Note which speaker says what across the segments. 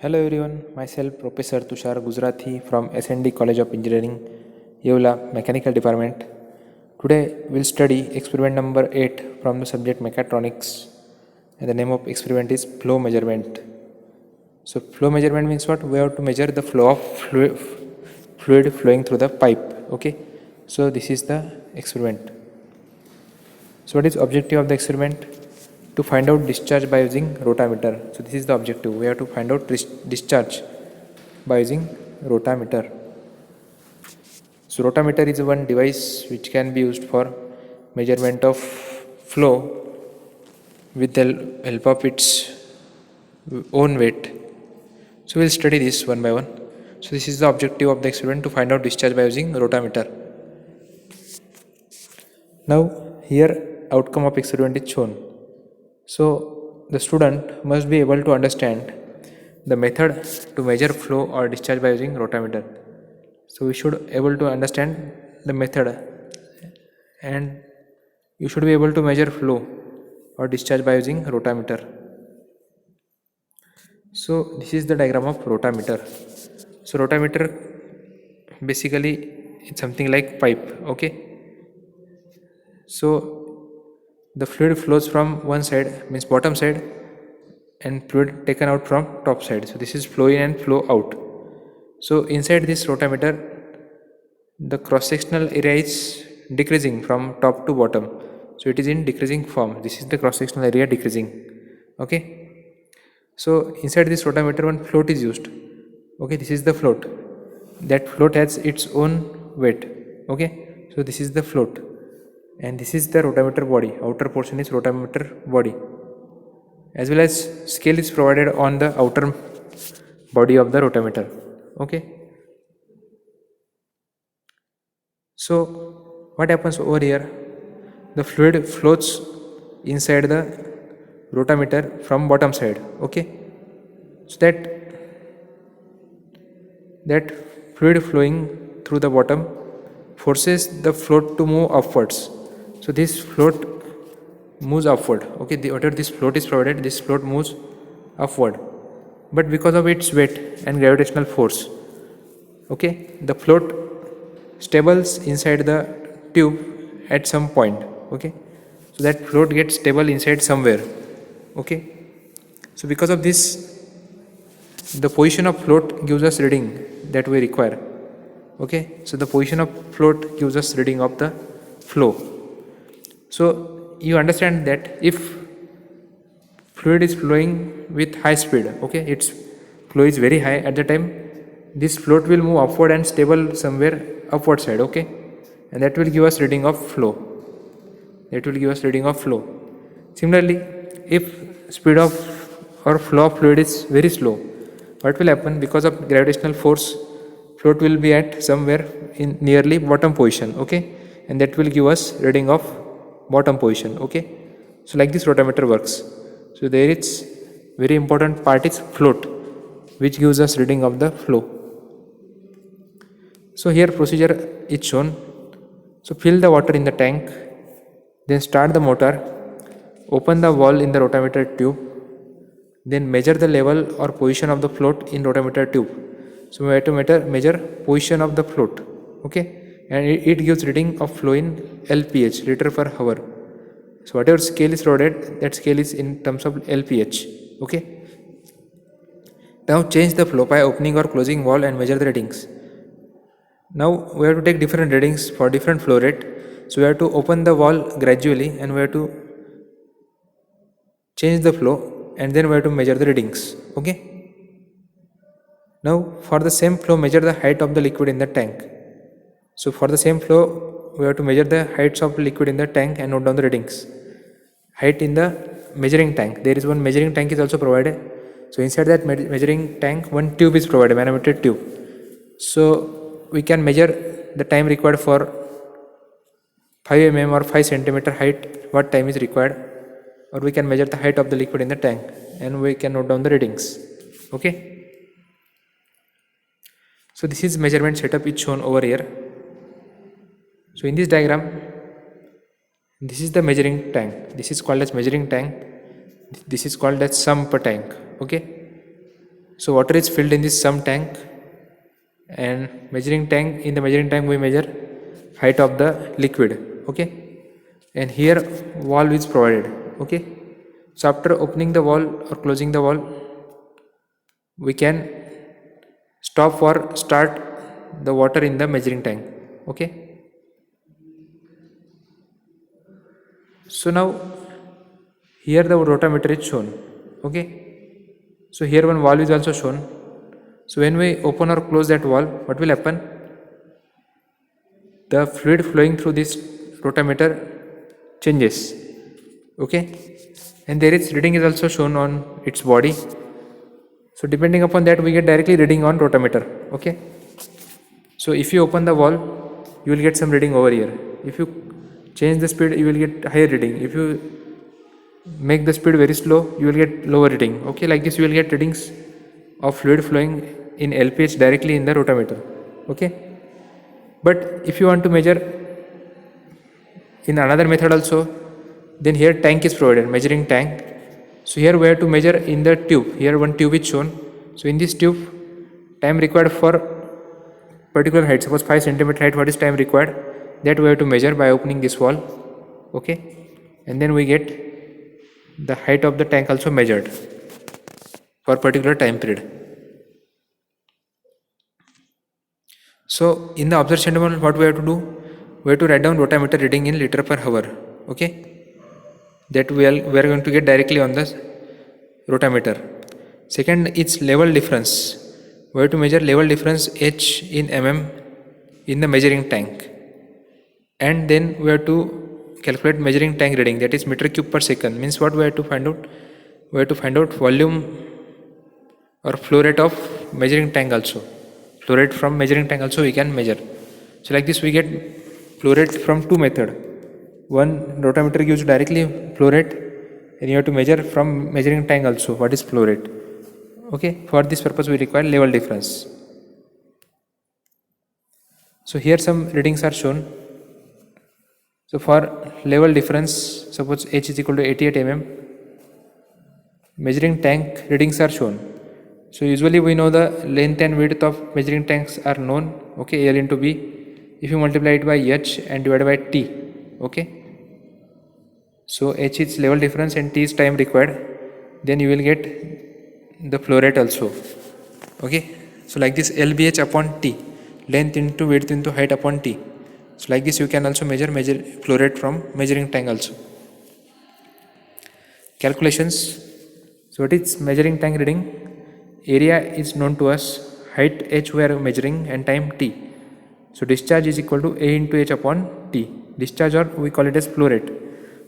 Speaker 1: Hello everyone, myself Professor Tushar Gujrathi from SND College of Engineering, Yeola Mechanical Department. Today we'll study experiment number 8 from the subject Mechatronics, and the name of experiment is flow measurement. So flow measurement means what? We have to measure the flow of fluid flowing through the pipe. Okay, so this is the experiment. So what is objective of the experiment? To find out discharge by using rotameter. So this is the objective. We have to find out discharge by using rotameter. So rotameter is one device which can be used for measurement of flow with the help of its own weight. So we'll study this one by one. So this is the objective of the experiment, to find out discharge by using rotameter. Now here outcome of experiment is shown. So the student must be able to understand the method to measure flow or discharge by using rotameter. So we should able to understand the method, and you should be able to measure flow or discharge by using rotameter. So this is the diagram of rotameter. So rotameter basically it's something like pipe. Okay, so the fluid flows from one side, means bottom side, and fluid taken out from top side. So this is flow in and flow out. So inside this rotameter, the cross sectional area is decreasing from top to bottom. So it is in decreasing form. This is the cross sectional area decreasing. Okay, so inside this rotameter one float is used. Okay, this is the float. That float has its own weight. Okay, so this is the float, and this is the rotameter body. Outer portion is rotameter body, as well as scale is provided on the outer body of the rotameter. Okay, so what happens over here? The fluid flows inside the rotameter from bottom side. Okay, so that fluid flowing through the bottom forces the float to move upwards. So this float moves upward. Okay, whatever this float is provided, this float moves upward, but because of its weight and gravitational force, okay, the float stables inside the tube at some point. Okay, so that float gets stable inside somewhere. Okay, so because of this, the position of float gives us reading that we require. Okay, so the position of float gives us reading of the flow. So you understand that if fluid is flowing with high speed, okay, its flow is very high, at the time this float will move upward and stable somewhere upward side. Okay, and that will give us reading of flow. Similarly, if speed of or flow of fluid is very slow, what will happen? Because of gravitational force, float will be at somewhere in nearly bottom position. Okay, and that will give us reading of bottom position. Okay, so like this rotameter works. So there is very important part is float, which gives us reading of the flow. So here procedure is shown. So fill the water in the tank, then start the motor, open the valve in the rotameter tube, then measure the level or position of the float in rotameter tube. So we have to measure position of the float. Okay, and it gives reading of flow in LPH, liter per hour. So whatever scale is provided, that scale is in terms of LPH. Okay, now change the flow by opening or closing valve and measure the readings. Now we have to take different readings for different flow rate. So we have to open the valve gradually, and we have to change the flow, and then we have to measure the readings. Okay, now for the same flow, measure the height of the liquid in the tank. So for the same flow, we have to measure the heights of the liquid in the tank and note down the readings. Height in the measuring tank. There is one measuring tank is also provided. So inside that measuring tank, one tube is provided, manometer tube. So we can measure the time required for 5 mm or 5 centimeter height, what time is required, or we can measure the height of the liquid in the tank, and we can note down the readings. Okay, so this is measurement setup is shown over here. So in this diagram, this is the measuring tank. This is called as measuring tank. This is called as sump tank. Okay, So water is filled in this sum tank, and in the measuring tank we measure height of the liquid. Okay, and here valve is provided. Okay, so after opening the valve or closing the valve, we can stop or start the water in the measuring tank. Okay, so now here the rotameter is shown. Okay, so here one valve is also shown. So when we open or close that valve, what will happen? The fluid flowing through this rotameter changes. Okay, and there is reading is also shown on its body. So depending upon that, we get directly reading on rotameter. Okay, so if you open the valve, you will get some reading over here. If you change the speed, you will get higher reading. If you make the speed very slow, you will get lower reading. Okay, like this you will get readings of fluid flowing in LPH directly in the rotameter. Okay, but if you want to measure in another method also, then here tank is provided, measuring tank. So here we have to measure in the tube. Here one tube is shown. So in this tube, time required for particular height, suppose 5 centimeter height, what is time required, that we have to measure by opening this valve. Okay, and then we get the height of the tank also measured for particular time period. So in the observation table, what we have to do, we have to write down rotameter reading in liter per hour. Okay, that we are going to get directly on the rotameter. Second, it's level difference. We have to measure level difference H in mm in the measuring tank, and then we have to calculate measuring tank reading, that is meter cube per second. Means what we have to find out? We have to find out volume or flow rate of measuring tank also. Flow rate from measuring tank also we can measure. So like this we get flow rate from two method. One, rotameter gives directly flow rate, and you have to measure from measuring tank also what is flow rate. Okay, for this purpose we require level difference. So here some readings are shown. So for level difference, suppose H is equal to 88 mm, measuring tank readings are shown. So usually we know the length and width of measuring tanks are known. Okay, L into B. If you multiply it by H and divide by T. Okay, so H is level difference and T is time required, then you will get the flow rate also. Okay, so like this LBH upon T, length into width into height upon T. So like this you can also measure flow rate from measuring tank also. Calculations. So what is measuring tank reading? Area is known to us, height H we are measuring, and time T. So discharge is equal to A into H upon T. Discharge, or we call it as flow rate.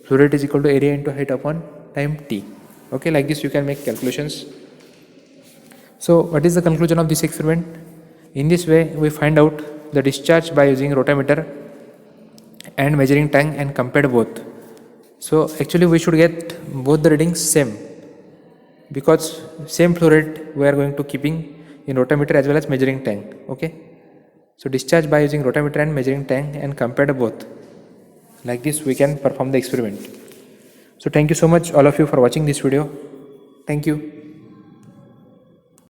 Speaker 1: Flow rate is equal to area into height upon time T. Okay, like this you can make calculations. So what is the conclusion of this experiment? In this way we find out the discharge by using rotameter and measuring tank and compared both. So actually we should get both the readings same, because same flow rate we are going to keeping in rotameter as well as measuring tank. Okay, so discharge by using rotameter and measuring tank and compared both. Like this we can perform the experiment. So thank you so much all of you for watching this video. Thank you.